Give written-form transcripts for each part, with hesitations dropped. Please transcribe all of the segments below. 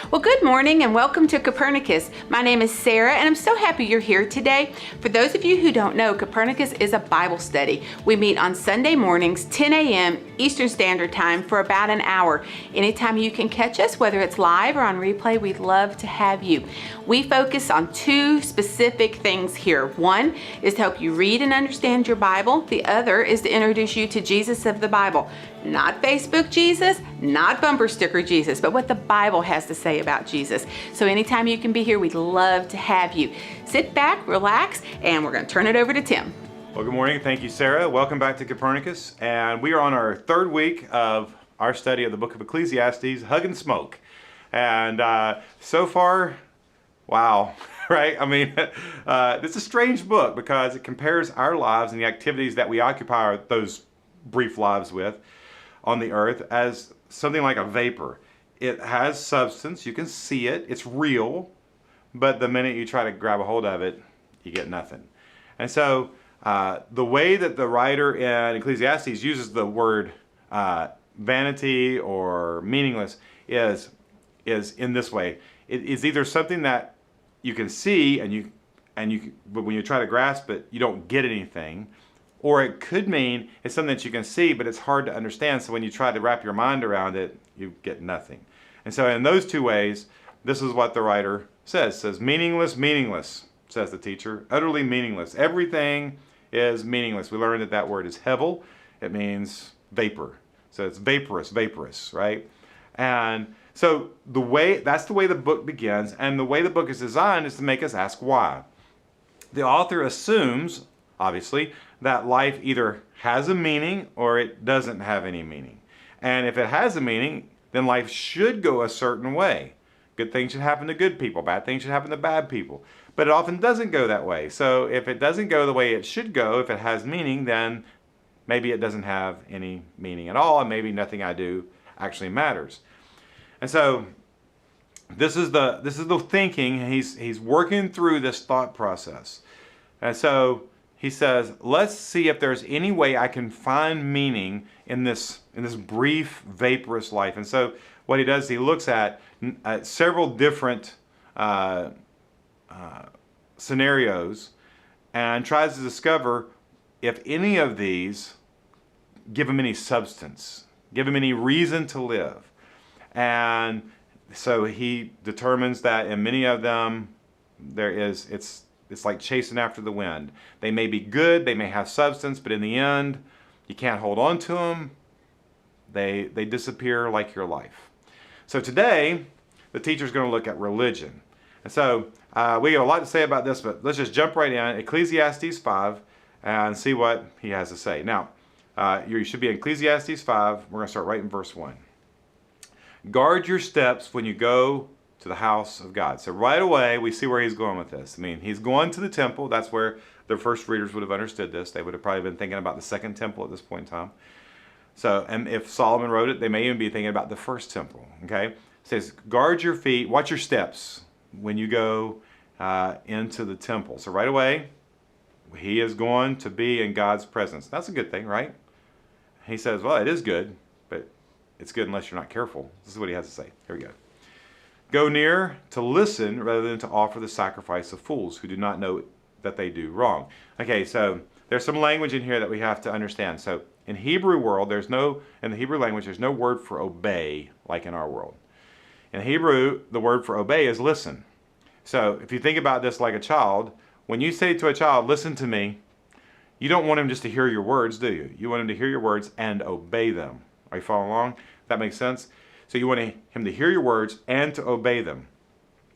Well, good morning and welcome to Copernicus. My name is Sarah and I'm so happy you're here today. For those of you who don't know, Copernicus is a Bible study. We meet on Sunday mornings, 10 a.m. Eastern Standard Time for about an hour. Anytime you can catch us, whether it's live or on replay, we'd love to have you. We focus on two specific things here. One is to help you read and understand your Bible. The other is to introduce you to Jesus of the Bible. Not Facebook Jesus, not bumper sticker Jesus, but what the Bible has to say about Jesus. So anytime you can be here, we'd love to have you. Sit back, relax, and we're going to turn it over to Tim. Well, good morning. Thank you, Sarah. Welcome back to Copernicus. And we are on our third week of our study of the book of Ecclesiastes, Hug and Smoke. And so far, wow, right? I mean, it's a strange book because it compares our lives and the activities that we occupy those brief lives with on the earth as something like a vapor. It has substance, you can see it, it's real, but the minute you try to grab a hold of it, you get nothing. And so the way that the writer in Ecclesiastes uses the word vanity or meaningless is in this way. It is either something that you can see but when you try to grasp it, you don't get anything. Or it could mean it's something that you can see, but it's hard to understand. So when you try to wrap your mind around it, you get nothing. And so in those two ways, this is what the writer says. It says, meaningless, meaningless, says the teacher. Utterly meaningless. Everything is meaningless. We learned that that word is hevel. It means vapor. So it's vaporous, vaporous, right? And so that's the way the book begins. And the way the book is designed is to make us ask why. The author assumes, obviously, that life either has a meaning or it doesn't have any meaning. And if it has a meaning, then life should go a certain way. Good things should happen to good people, bad things should happen to bad people. But it often doesn't go that way. So if it doesn't go the way it should go, if it has meaning, then maybe it doesn't have any meaning at all, and maybe nothing I do actually matters. And so this is the thinking. He's working through this thought process. And so he says, let's see if there's any way I can find meaning in this brief, vaporous life. And so what he does is he looks at several different scenarios and tries to discover if any of these give him any substance, give him any reason to live. And so he determines that in many of them, it's like chasing after the wind. They may be good, they may have substance, but in the end, you can't hold on to them. They disappear like your life. So today, the teacher's going to look at religion. And so we have a lot to say about this, but let's just jump right in. Ecclesiastes 5 and see what he has to say. Now, you should be in Ecclesiastes 5. We're going to start right in verse 1. Guard your steps when you go to the house of God. So right away, we see where he's going with this. I mean, he's going to the temple. That's where the first readers would have understood this. They would have probably been thinking about the second temple at this point in time. So, and if Solomon wrote it, they may even be thinking about the first temple. Okay? It says, guard your feet, watch your steps when you go into the temple. So right away, he is going to be in God's presence. That's a good thing, right? He says, well, it is good, but it's good unless you're not careful. This is what he has to say. Here we go. Go near to listen rather than to offer the sacrifice of fools who do not know that they do wrong. Okay, so there's some language in here that we have to understand. So in Hebrew world, in the Hebrew language, there's no word for obey like in our world. In Hebrew, the word for obey is listen. So if you think about this like a child, when you say to a child, listen to me, you don't want him just to hear your words, do you? You want him to hear your words and obey them. Are you following along? That makes sense? So you want him to hear your words and to obey them.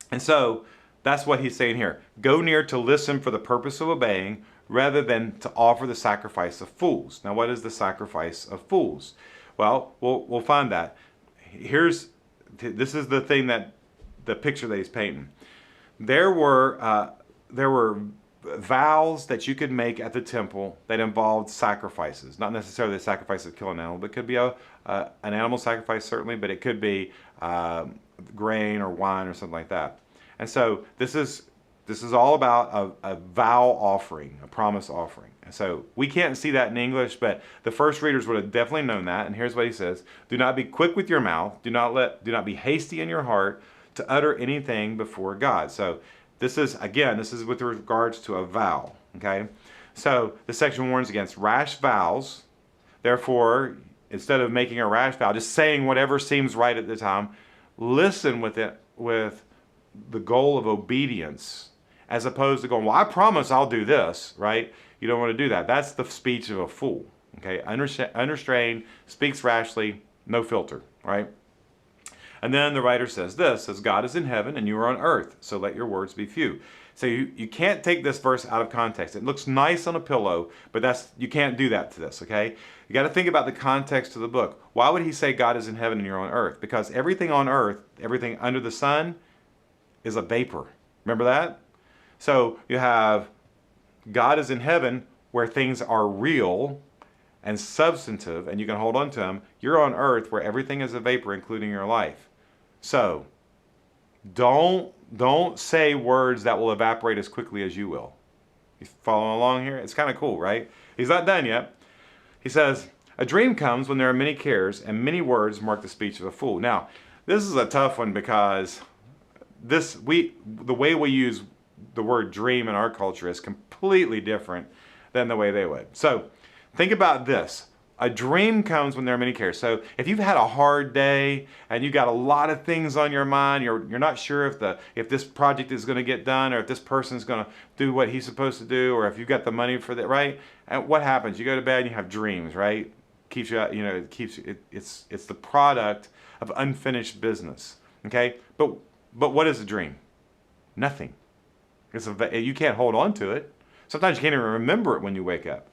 And so that's what he's saying here. Go near to listen for the purpose of obeying rather than to offer the sacrifice of fools. Now what is the sacrifice of fools? Well, we'll find that. This is the thing the picture that he's painting. There were vows that you could make at the temple that involved sacrifices. Not necessarily the sacrifice of killing an animal, but it could be an animal sacrifice certainly, but it could be grain or wine or something like that. And so this is all about a vow offering, a promise offering. And so we can't see that in English, but the first readers would have definitely known that. And here's what he says: do not be quick with your mouth, do not be hasty in your heart to utter anything before God. So this is with regards to a vow, okay? So this section warns against rash vows. Therefore, instead of making a rash vow, just saying whatever seems right at the time, listen with the goal of obedience, as opposed to going, well, I promise I'll do this, right? You don't want to do that. That's the speech of a fool, okay? Unrestrained, speaks rashly, no filter, right? And then the writer says God is in heaven and you are on earth, so let your words be few. So you can't take this verse out of context. It looks nice on a pillow, but you can't do that to this, okay? You got to think about the context of the book. Why would he say God is in heaven and you're on earth? Because everything on earth, everything under the sun, is a vapor. Remember that? So you have God is in heaven where things are real and substantive and you can hold on to them. You're on earth where everything is a vapor, including your life. So don't say words that will evaporate as quickly as you will. You following along here? It's kind of cool, right? He's not done yet. He says, a dream comes when there are many cares and many words mark the speech of a fool. Now, this is a tough one because the way we use the word dream in our culture is completely different than the way they would. So think about this. A dream comes when there are many cares. So if you've had a hard day and you got a lot of things on your mind, you're not sure if this project is going to get done or if this person is going to do what he's supposed to do or if you've got the money for that, right? And what happens? You go to bed and you have dreams, right? Keeps you out, it's the product of unfinished business. Okay? But what is a dream? Nothing. You can't hold on to it. Sometimes you can't even remember it when you wake up.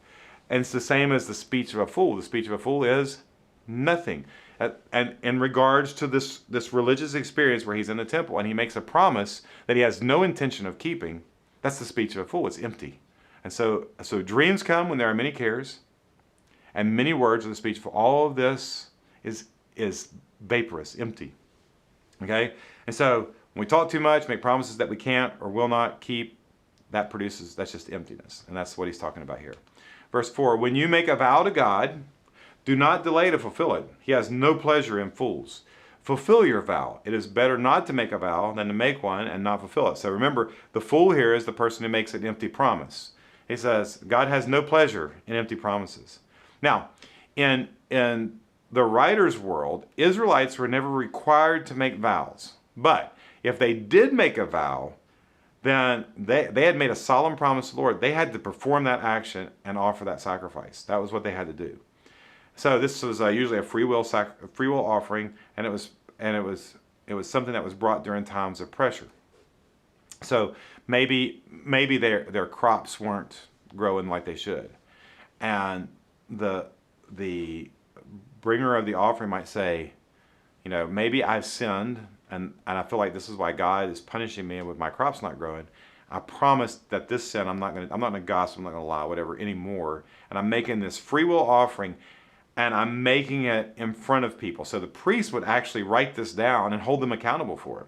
And it's the same as the speech of a fool. The speech of a fool is nothing. And in regards to this religious experience where he's in the temple and he makes a promise that he has no intention of keeping, that's the speech of a fool. It's empty. And so dreams come when there are many cares, and many words are the speech. For all of this is vaporous, empty. Okay? And so when we talk too much, make promises that we can't or will not keep, that's just emptiness. And that's what he's talking about here. Verse 4, when you make a vow to God, do not delay to fulfill it. He has no pleasure in fools. Fulfill your vow. It is better not to make a vow than to make one and not fulfill it. So remember, the fool here is the person who makes an empty promise. He says, God has no pleasure in empty promises. Now, in the writer's world, Israelites were never required to make vows. But if they did make a vow, then they had made a solemn promise to the Lord. They had to perform that action and offer that sacrifice. That was what they had to do. So this was usually a free will offering, and it was something that was brought during times of pressure. So maybe their crops weren't growing like they should, and the bringer of the offering might say, maybe I've sinned. And I feel like this is why God is punishing me with my crops not growing. I promise that this sin, I'm not going to gossip, I'm not going to lie, whatever, anymore. And I'm making this free will offering, and I'm making it in front of people. So the priest would actually write this down and hold them accountable for it.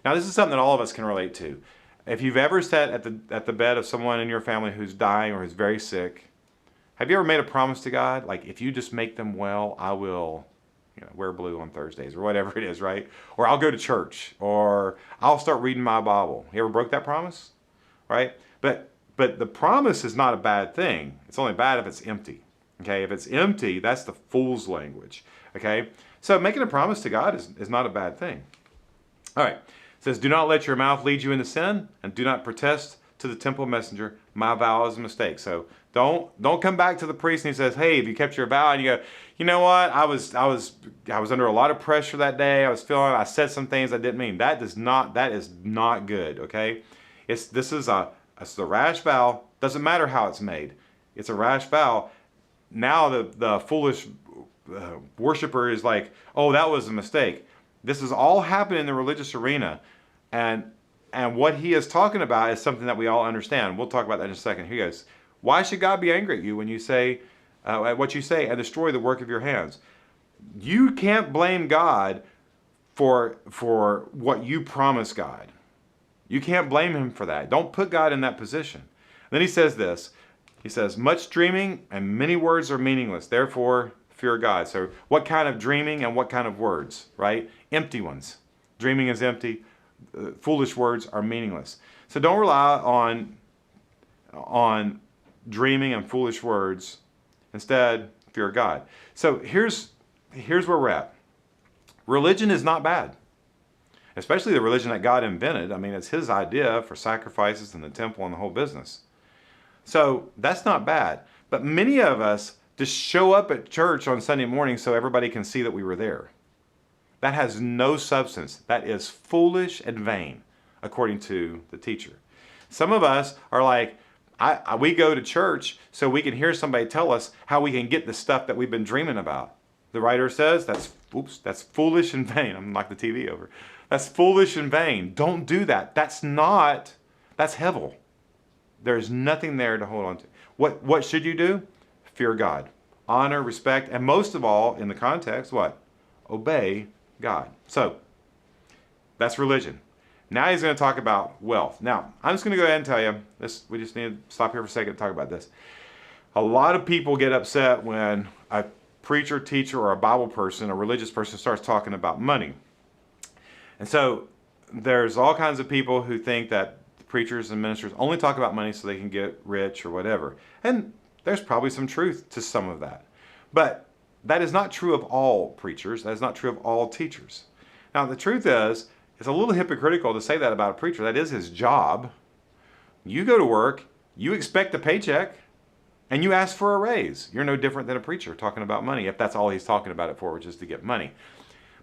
Now, this is something that all of us can relate to. If you've ever sat at the bed of someone in your family who's dying or who's very sick, have you ever made a promise to God? Like, if you just make them well, I will wear blue on Thursdays or whatever it is, right? Or I'll go to church, or I'll start reading my Bible. You ever broke that promise? Right? But the promise is not a bad thing. It's only bad if it's empty. Okay? If it's empty, that's the fool's language. Okay? So making a promise to God is not a bad thing. All right. It says, do not let your mouth lead you into sin, and do not protest to the temple messenger, my vow is a mistake. So don't come back to the priest and he says, hey, have you kept your vow? And you go, you know what? I was under a lot of pressure that day. I said some things I didn't mean. That is not good. Okay. It's the rash vow. Doesn't matter how it's made. It's a rash vow. Now the foolish worshiper is like, oh, that was a mistake. This is all happening in the religious arena. And what he is talking about is something that we all understand. We'll talk about that in a second. Here he goes. Why should God be angry at you when you say at what you say and destroy the work of your hands? You can't blame God for what you promise God. You can't blame him for that. Don't put God in that position. Then he says this. He says, much dreaming and many words are meaningless. Therefore, fear God. So what kind of dreaming and what kind of words, right? Empty ones. Dreaming is empty. Foolish words are meaningless. So don't rely on dreaming and foolish words. Instead, fear God. So here's where we're at. Religion is not bad, especially the religion that God invented. I mean, it's his idea for sacrifices and the temple and the whole business. So that's not bad. But many of us just show up at church on Sunday morning so everybody can see that we were there. That has no substance. That is foolish and vain, according to the teacher. Some of us are like, we go to church so we can hear somebody tell us how we can get the stuff that we've been dreaming about. The writer says that's foolish and vain. I'm like the TV over. That's foolish and vain. Don't do that. That's hevel. There's nothing there to hold on to. What should you do? Fear God. Honor, respect, and most of all, in the context, what? Obey God. So, that's religion. Now he's going to talk about wealth. Now, I'm just going to go ahead and tell you, we just need to stop here for a second to talk about this. A lot of people get upset when a preacher, teacher, or a Bible person, a religious person, starts talking about money. And so, there's all kinds of people who think that preachers and ministers only talk about money so they can get rich or whatever. And there's probably some truth to some of that. But that is not true of all preachers. That is not true of all teachers. Now, the truth is, it's a little hypocritical to say that about a preacher. That is his job. You go to work, you expect a paycheck, and you ask for a raise. You're no different than a preacher talking about money, if that's all he's talking about it for, which is to get money.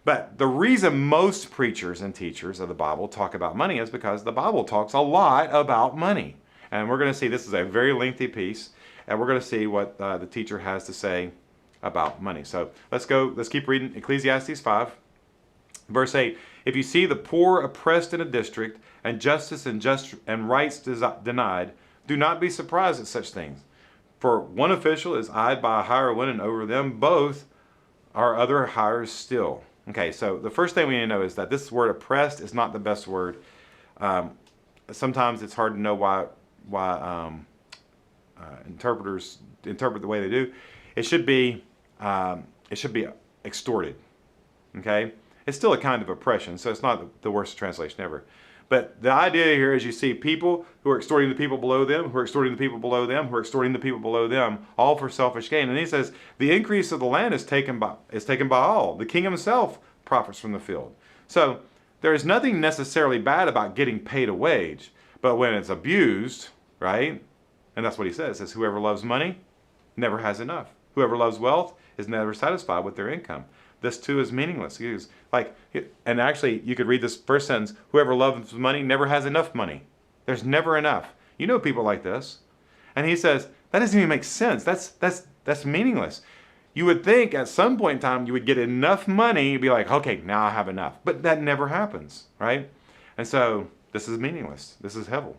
But the reason most preachers and teachers of the Bible talk about money is because the Bible talks a lot about money. And we're going to see, this is a very lengthy piece, and we're going to see what the teacher has to say about money. So let's keep reading Ecclesiastes 5, verse 8. If you see the poor oppressed in a district, and justice and rights denied, do not be surprised at such things. For one official is eyed by a higher one, and over them both are other higher still. Okay, so the first thing we need to know is that this word oppressed is not the best word. Sometimes it's hard to know why interpreters interpret the way they do. It should be extorted. Okay, it's still a kind of oppression, so it's not the worst translation ever. But the idea here is you see people who are extorting the people below them, who are extorting the people below them, who are extorting the people below them, all for selfish gain. And he says, the increase of the land is taken by all. The king himself profits from the field. So there is nothing necessarily bad about getting paid a wage, but when it's abused, right? And that's what he says. It says, whoever loves money never has enough. Whoever loves wealth is never satisfied with their income. This too is meaningless. And actually, you could read this first sentence, whoever loves money never has enough money. There's never enough. You know people like this. And he says, that doesn't even make sense. That's meaningless. You would think at some point in time you would get enough money, you'd be like, okay, now I have enough. But that never happens, right? And so this is meaningless. This is hevel.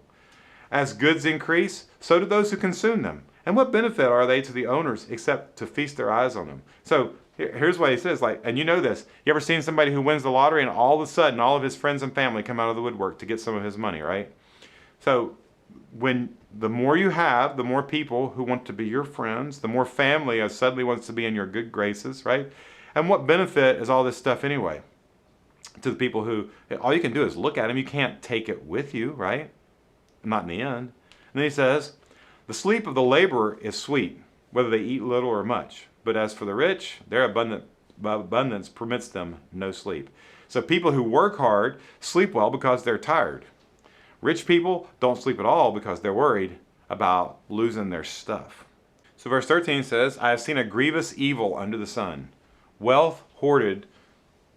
As goods increase, so do those who consume them. And what benefit are they to the owners except to feast their eyes on them? So here's what he says, and you know this. You ever seen somebody who wins the lottery and all of a sudden all of his friends and family come out of the woodwork to get some of his money, right? So when the more you have, the more people who want to be your friends, the more family suddenly wants to be in your good graces, right? And what benefit is all this stuff anyway? To the people who, all you can do is look at them. You can't take it with you, right? Not in the end. And then he says, the sleep of the laborer is sweet, whether they eat little or much. But as for the rich, their abundance permits them no sleep. So people who work hard sleep well because they're tired. Rich people don't sleep at all because they're worried about losing their stuff. So verse 13 says, I have seen a grievous evil under the sun, wealth hoarded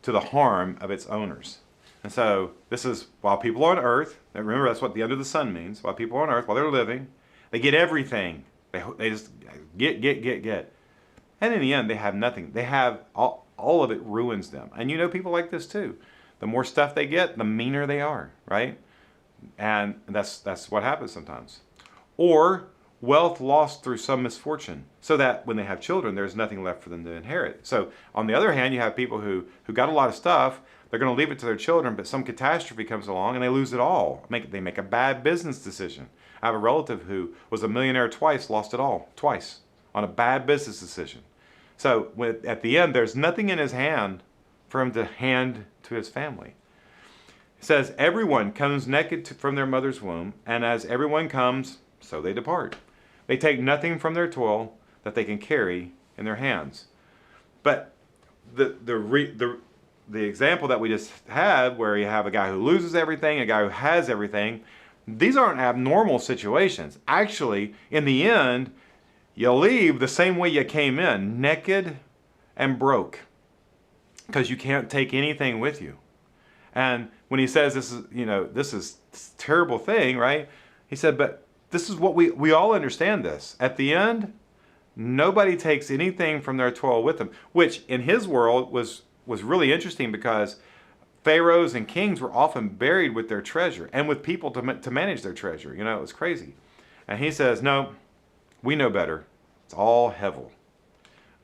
to the harm of its owners. And so this is while people on earth, and remember that's what the under the sun means, while people on earth, while they're living, they get everything. They just get. And in the end, they have nothing. They have all of it ruins them. And you know people like this too. The more stuff they get, the meaner they are, right? And that's what happens sometimes. Or wealth lost through some misfortune, so that when they have children, there's nothing left for them to inherit. So on the other hand, you have people who got a lot of stuff. They're going to leave it to their children, but some catastrophe comes along and they lose it all. They make a bad business decision. I have a relative who was a millionaire twice, lost it all, twice, on a bad business decision. So at the end, there's nothing in his hand for him to hand to his family. It says, everyone comes naked from their mother's womb, and as everyone comes, so they depart. They take nothing from their toil that they can carry in their hands. But the example that we just had, where you have a guy who loses everything, a guy who has everything, these aren't abnormal situations. Actually, in the end, you leave the same way you came in, naked and broke, because you can't take anything with you. And when he says this is this terrible thing, right? He said, but this is what we all understand this. At the end, nobody takes anything from their toil with them, which in his world was really interesting, because pharaohs and kings were often buried with their treasure and with people to manage their treasure. It was crazy. And he says, no, we know better. It's all hevel.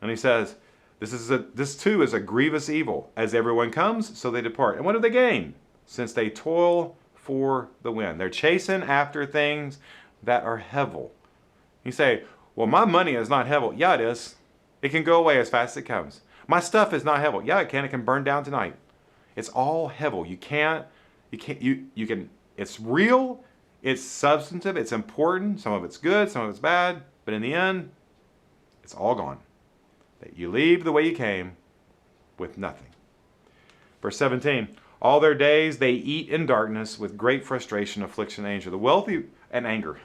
And he says, this too is a grievous evil. As everyone comes, so they depart. And what do they gain? Since they toil for the wind. They're chasing after things that are hevel. You say, well, my money is not hevel. Yeah, it is. It can go away as fast as it comes. My stuff is not hevel. Yeah, it can. It can burn down tonight. It's all hevel. You can, it's real, it's substantive, it's important. Some of it's good, some of it's bad. But in the end, it's all gone. That you leave the way you came with nothing. Verse 17, all their days they eat in darkness with great frustration, affliction, and anger.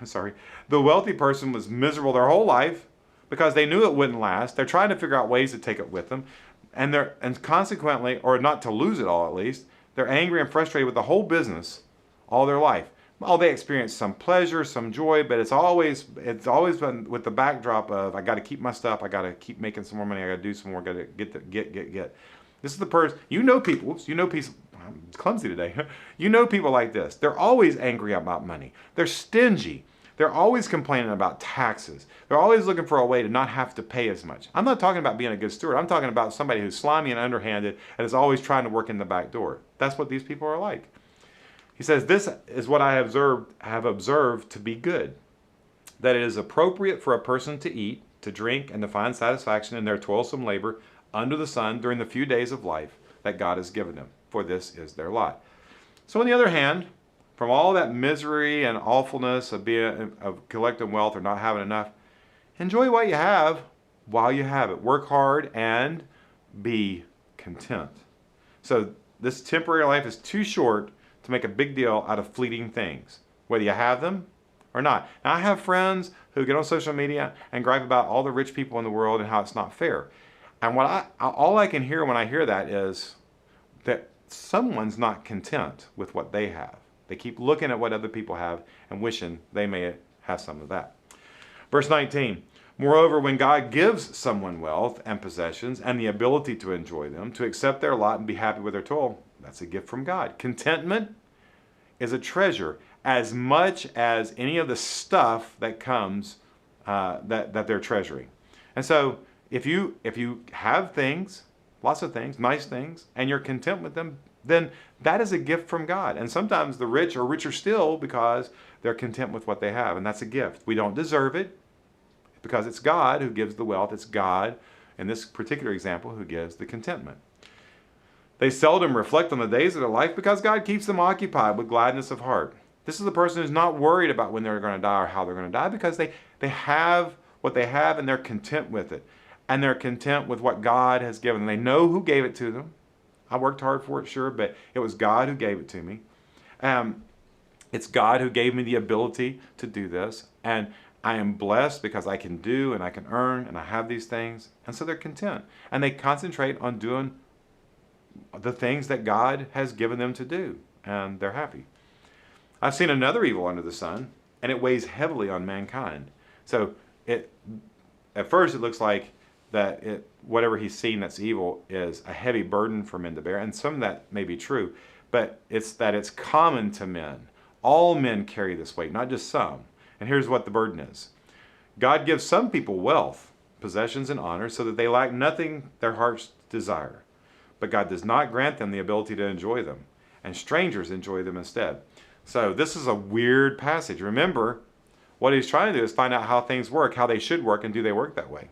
The wealthy person was miserable their whole life because they knew it wouldn't last. They're trying to figure out ways to take it with them. And consequently, or not to lose it all at least, they're angry and frustrated with the whole business all their life. Oh, they experience some pleasure, some joy, but it's always been with the backdrop of, I got to keep my stuff, I got to keep making some more money, I got to do some more, got to get. This is the person, people, I'm clumsy today. You know people like this. They're always angry about money. They're stingy. They're always complaining about taxes. They're always looking for a way to not have to pay as much. I'm not talking about being a good steward. I'm talking about somebody who's slimy and underhanded and is always trying to work in the back door. That's what these people are like. He says, this is what I have observed to be good, that it is appropriate for a person to eat, to drink, and to find satisfaction in their toilsome labor under the sun during the few days of life that God has given them, for this is their lot. So on the other hand, from all that misery and awfulness of collecting wealth or not having enough, enjoy what you have while you have it. Work hard and be content. So this temporary life is too short to make a big deal out of fleeting things, whether you have them or not. Now, I have friends who get on social media and gripe about all the rich people in the world and how it's not fair. And all I can hear when I hear that is that someone's not content with what they have. They keep looking at what other people have and wishing they may have some of that. Verse 19, moreover, when God gives someone wealth and possessions and the ability to enjoy them, to accept their lot and be happy with their toil, that's a gift from God. Contentment is a treasure as much as any of the stuff that comes that they're treasuring. And so if you have things, lots of things, nice things, and you're content with them, then that is a gift from God. And sometimes the rich are richer still because they're content with what they have, and that's a gift. We don't deserve it because it's God who gives the wealth. It's God, in this particular example, who gives the contentment. They seldom reflect on the days of their life because God keeps them occupied with gladness of heart. This is the person who's not worried about when they're going to die or how they're going to die, because they have what they have and they're content with it. And they're content with what God has given them. They know who gave it to them. I worked hard for it, sure, but it was God who gave it to me. It's God who gave me the ability to do this. And I am blessed because I can do and I can earn and I have these things. And so they're content. And they concentrate on doing the things that God has given them to do. And they're happy. I've seen another evil under the sun, and it weighs heavily on mankind. So at first it looks like that whatever he's seen that's evil is a heavy burden for men to bear, and some of that may be true, but it's that it's common to men. All men carry this weight, not just some. And here's what the burden is. God gives some people wealth, possessions, and honor so that they lack nothing their hearts desire. But God does not grant them the ability to enjoy them, and strangers enjoy them instead. So this is a weird passage. Remember, what he's trying to do is find out how things work, how they should work, and do they work that way.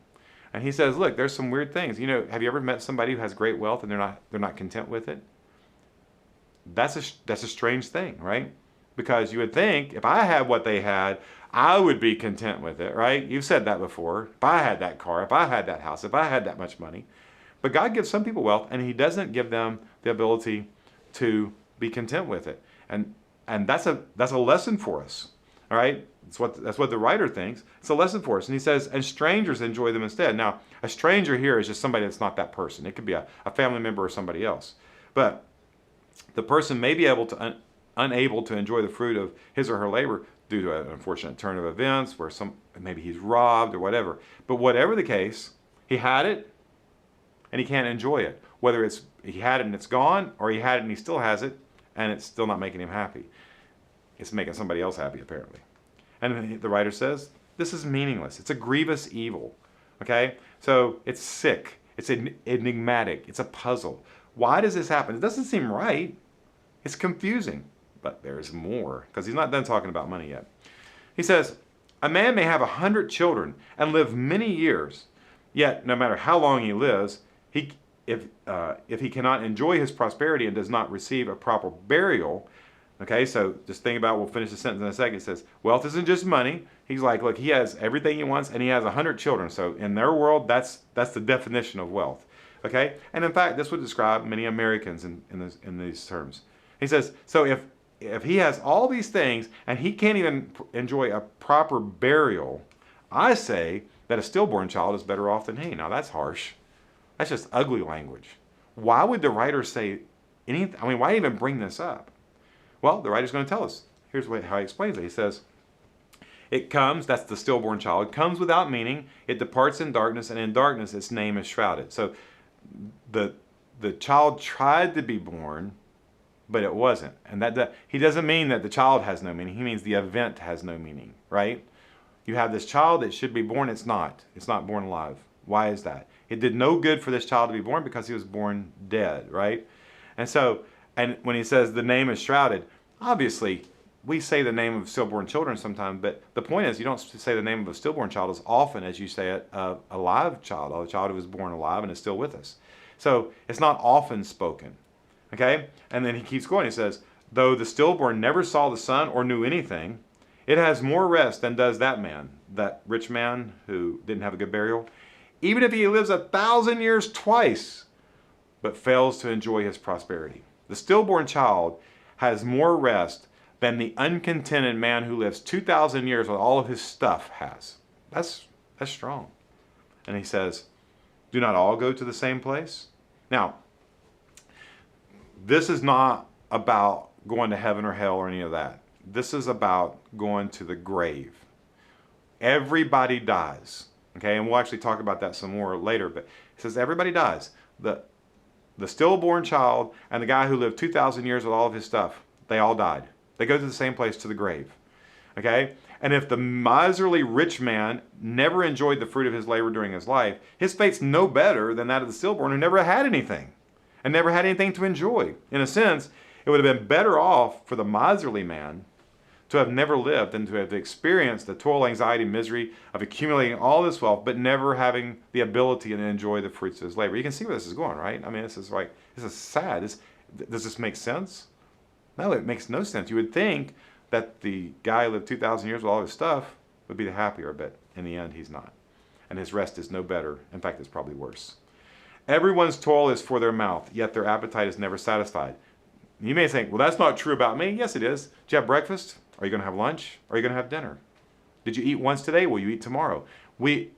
And he says, look, there's some weird things. Have you ever met somebody who has great wealth and they're not content with it? that's a strange thing, right? Because you would think if I had what they had, I would be content with it, right? You've said that before. If I had that car, if I had that house, if I had that much money. But God gives some people wealth, and He doesn't give them the ability to be content with it. And that's a lesson for us. All right? That's what the writer thinks. It's a lesson for us. And he says, and strangers enjoy them instead. Now, a stranger here is just somebody that's not that person. It could be a family member or somebody else. But the person may be unable to enjoy the fruit of his or her labor due to an unfortunate turn of events, where maybe he's robbed or whatever. But whatever the case, he had it and he can't enjoy it. Whether it's he had it and it's gone, or he had it and he still has it and it's still not making him happy. It's making somebody else happy, apparently. And the writer says, this is meaningless. It's a grievous evil. Okay? So it's sick. It's enigmatic. It's a puzzle. Why does this happen? It doesn't seem right. It's confusing. But there's more, because he's not done talking about money yet. He says, a man may have 100 children and live many years, yet no matter how long he lives, if he cannot enjoy his prosperity and does not receive a proper burial. Okay, so just think about, we'll finish the sentence in a second. It says, wealth isn't just money. He's like, look, he has everything he wants, and he has 100 children. So in their world, that's the definition of wealth. Okay, and in fact, this would describe many Americans in these terms. He says, so if he has all these things and he can't even enjoy a proper burial, I say that a stillborn child is better off than he. Now that's harsh. That's just ugly language. Why would the writer say anything? I mean, why even bring this up? Well, the writer's going to tell us. Here's how he explains it. He says, it comes, that's the stillborn child, comes without meaning, it departs in darkness, and in darkness its name is shrouded. So the child tried to be born, but it wasn't. And that he doesn't mean that the child has no meaning. He means the event has no meaning, right? You have this child that should be born, it's not. It's not born alive. Why is that? It did no good for this child to be born because he was born dead, right? And so, and when he says the name is shrouded, obviously we say the name of stillborn children sometimes, but the point is you don't say the name of a stillborn child as often as you say it of a live child, a child who was born alive and is still with us. So it's not often spoken, okay? And then he keeps going. He says, though the stillborn never saw the sun or knew anything, it has more rest than does that man, that rich man who didn't have a good burial, even if he lives 1,000 years twice, but fails to enjoy his prosperity. The stillborn child has more rest than the uncontented man who lives 2,000 years with all of his stuff has. That's strong. And he says, do not all go to the same place? Now, this is not about going to heaven or hell or any of that. This is about going to the grave. Everybody dies. Okay, and we'll actually talk about that some more later, but it says everybody dies. The stillborn child and the guy who lived 2,000 years with all of his stuff, they all died. They go to the same place, to the grave. Okay? And if the miserly rich man never enjoyed the fruit of his labor during his life, his fate's no better than that of the stillborn who never had anything and never had anything to enjoy. In a sense, it would have been better off for the miserly man to have never lived than to have experienced the toil, anxiety, misery of accumulating all this wealth, but never having the ability to enjoy the fruits of his labor. You can see where this is going, right? I mean, this is sad. Does this make sense? No, it makes no sense. You would think that the guy who lived 2,000 years with all his stuff would be the happier, but in the end, he's not. And his rest is no better. In fact, it's probably worse. Everyone's toil is for their mouth, yet their appetite is never satisfied. You may think, well, that's not true about me. Yes, it is. Did you have breakfast? Are you going to have lunch? Are you going to have dinner? Did you eat once today? Will you eat tomorrow? We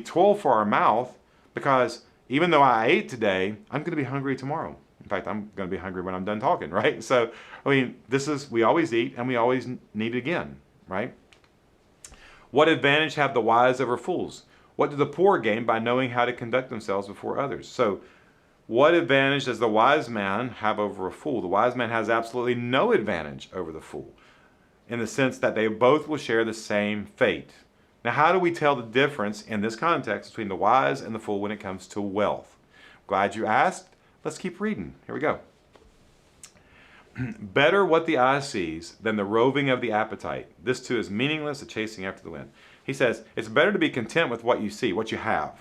toil for our mouth because even though I ate today, I'm going to be hungry tomorrow. In fact, I'm going to be hungry when I'm done talking, right? So, I mean, we always eat and we always need it again, right? What advantage have the wise over fools? What do the poor gain by knowing how to conduct themselves before others? So, what advantage does the wise man have over a fool? The wise man has absolutely no advantage over the fool, in the sense that they both will share the same fate. Now, how do we tell the difference in this context between the wise and the fool when it comes to wealth? Glad you asked. Let's keep reading. Here we go. Better what the eye sees than the roving of the appetite. This too is meaningless, a chasing after the wind. He says, it's better to be content with what you see, what you have,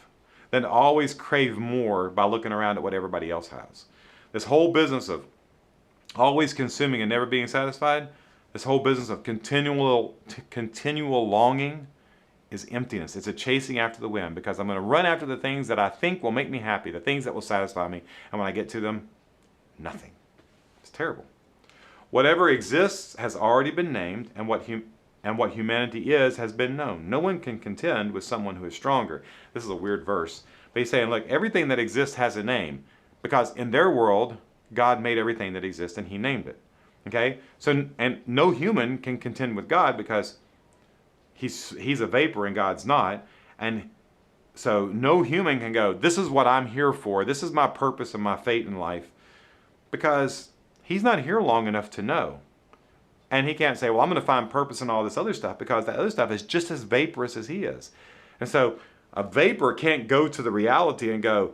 than to always crave more by looking around at what everybody else has. This whole business of always consuming and never being satisfied, this whole business of continual longing is emptiness. It's a chasing after the wind, because I'm going to run after the things that I think will make me happy, the things that will satisfy me, and when I get to them, nothing. It's terrible. Whatever exists has already been named, and what humanity is has been known. No one can contend with someone who is stronger. This is a weird verse, but he's saying, look, everything that exists has a name, because in their world, God made everything that exists and he named it. Okay? So, and no human can contend with God, because he's a vapor and God's not. And so no human can go, this is what I'm here for. This is my purpose and my fate in life, because he's not here long enough to know. And he can't say, well, I'm going to find purpose in all this other stuff, because that other stuff is just as vaporous as he is. And so a vapor can't go to the reality and go,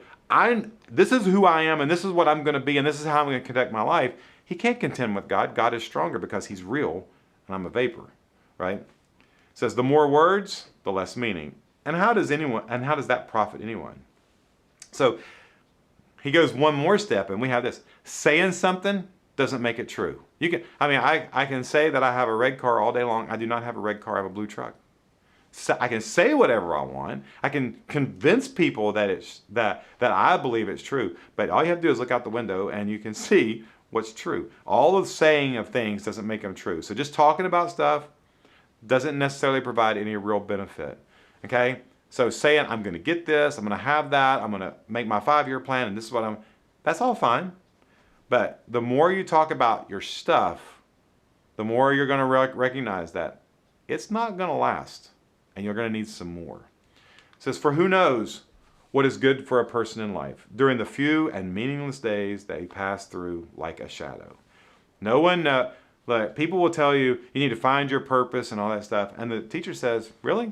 this is who I am, and this is what I'm going to be, and this is how I'm going to conduct my life. He can't contend with God. God is stronger, because he's real, and I'm a vapor, right? It says, the more words, the less meaning. And how does that profit anyone? So he goes one more step, and we have this. Saying something doesn't make it true. I can say that I have a red car all day long. I do not have a red car. I have a blue truck. So I can say whatever I want. I can convince people that I believe it's true. But all you have to do is look out the window, and you can see what's true. All the saying of things doesn't make them true. So just talking about stuff doesn't necessarily provide any real benefit. Okay? So saying, I'm going to get this, I'm going to have that, I'm going to make my 5-year plan, and this is what that's all fine. But the more you talk about your stuff, the more you're going to recognize that it's not going to last, and you're going to need some more. It says, for who knows what is good for a person in life during the few and meaningless days they pass through like a shadow. No one look, people will tell you need to find your purpose and all that stuff, and the teacher says, really?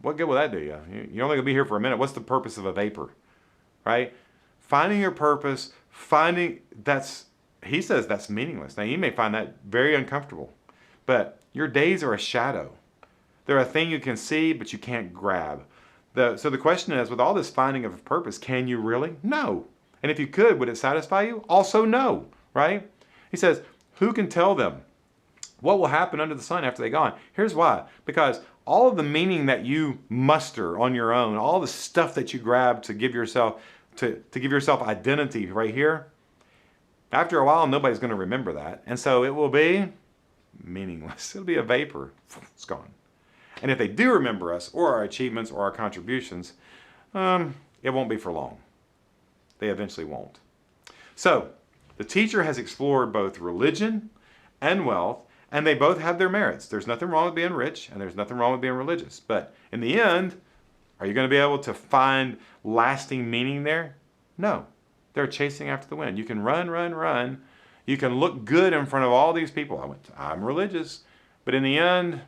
What good will that do you? You're only going to be here for a minute. What's the purpose of a vapor? Right? Finding your purpose, he says that's meaningless. Now, you may find that very uncomfortable, but your days are a shadow. They're a thing you can see, but you can't grab. So the question is, with all this finding of purpose, can you really? No. And if you could, would it satisfy you? Also no, right? He says, who can tell them what will happen under the sun after they're gone? Here's why. Because all of the meaning that you muster on your own, all the stuff that you grab to give yourself identity right here, after a while, nobody's going to remember that. And so it will be meaningless. It'll be a vapor. It's gone. And if they do remember us, or our achievements, or our contributions, it won't be for long. They eventually won't. So, the teacher has explored both religion and wealth, and they both have their merits. There's nothing wrong with being rich, and there's nothing wrong with being religious. But in the end, are you going to be able to find lasting meaning there? No. They're chasing after the wind. You can run. You can look good in front of all these people. I'm religious. But in the end,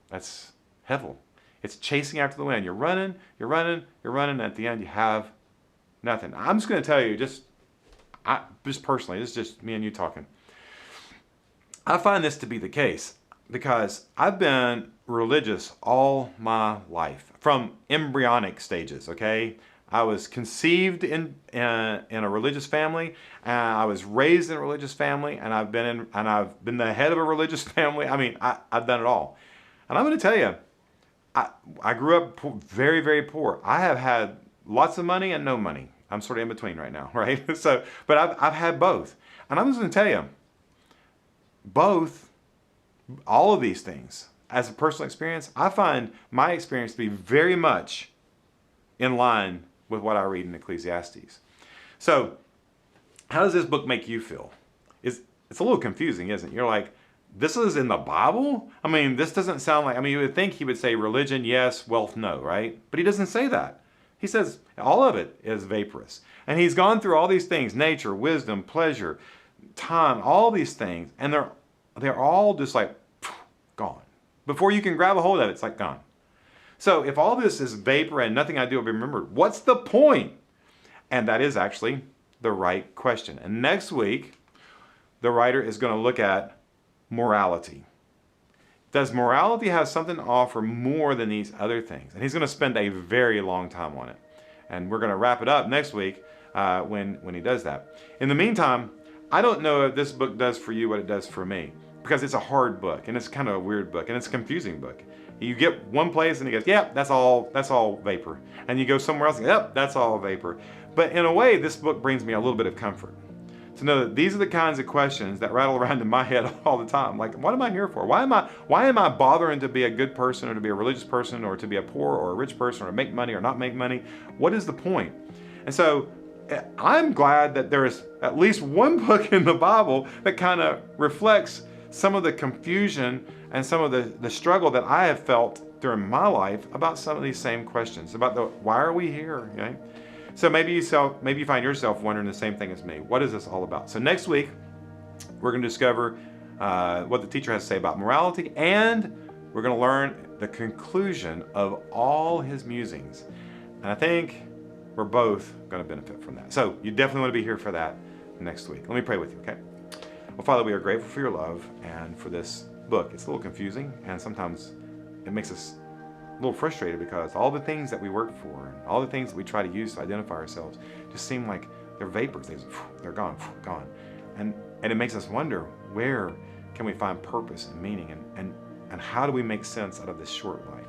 that's hevel. It's chasing after the wind. You're running. And at the end, you have nothing. I'm just going to tell you, just personally, this is just me and you talking. I find this to be the case because I've been religious all my life, from embryonic stages, okay? I was conceived in a religious family, and I was raised in a religious family, and I've been the head of a religious family. I mean, I've done it all. And I'm going to tell you, I grew up very, very poor. I have had lots of money and no money. I'm sort of in between right now, right? But I've had both. And I'm just going to tell you, all of these things, as a personal experience, I find my experience to be very much in line with what I read in Ecclesiastes. So, how does this book make you feel? It's a little confusing, isn't it? You're like, this is in the Bible? I mean, this doesn't sound like, you would think he would say religion, yes, wealth, no, right? But he doesn't say that. He says all of it is vaporous. And he's gone through all these things, nature, wisdom, pleasure, time, all these things, and they're all just like gone. Before you can grab a hold of it, it's like gone. So if all this is vapor and nothing I do will be remembered, what's the point? And that is actually the right question. And next week, the writer is going to look at morality. Does morality have something to offer more than these other things? And he's going to spend a very long time on it. And we're going to wrap it up next week when he does that. In the meantime, I don't know if this book does for you what it does for me, because it's a hard book and it's kind of a weird book and it's a confusing book. You get one place and he goes, "Yep, that's all vapor," and you go somewhere else, and, "Yep, that's all vapor." But in a way, this book brings me a little bit of comfort to know that these are the kinds of questions that rattle around in my head all the time. Like, what am I here for? Why am I bothering to be a good person, or to be a religious person, or to be a poor or a rich person, or make money or not make money? What is the point? And so I'm glad that there is at least one book in the Bible that kind of reflects some of the confusion and some of the struggle that I have felt during my life about some of these same questions, about the why are we here? Okay? So maybe you find yourself wondering the same thing as me. What is this all about? So next week, we're going to discover what the teacher has to say about morality, and we're going to learn the conclusion of all his musings. And I think we're both going to benefit from that. So you definitely want to be here for that next week. Let me pray with you, okay? Well, Father, we are grateful for your love and for this book. It's a little confusing, and sometimes it makes us a little frustrated because all the things that we work for and all the things that we try to use to identify ourselves just seem like they're vapors. They're gone, gone. And it makes us wonder, where can we find purpose and meaning, and how do we make sense out of this short life?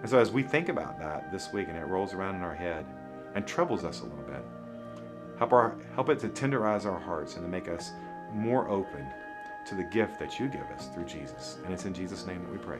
And so as we think about that this week and it rolls around in our head and troubles us a little bit, help it to tenderize our hearts and to make us more open to the gift that you give us through Jesus. And it's in Jesus' name that we pray.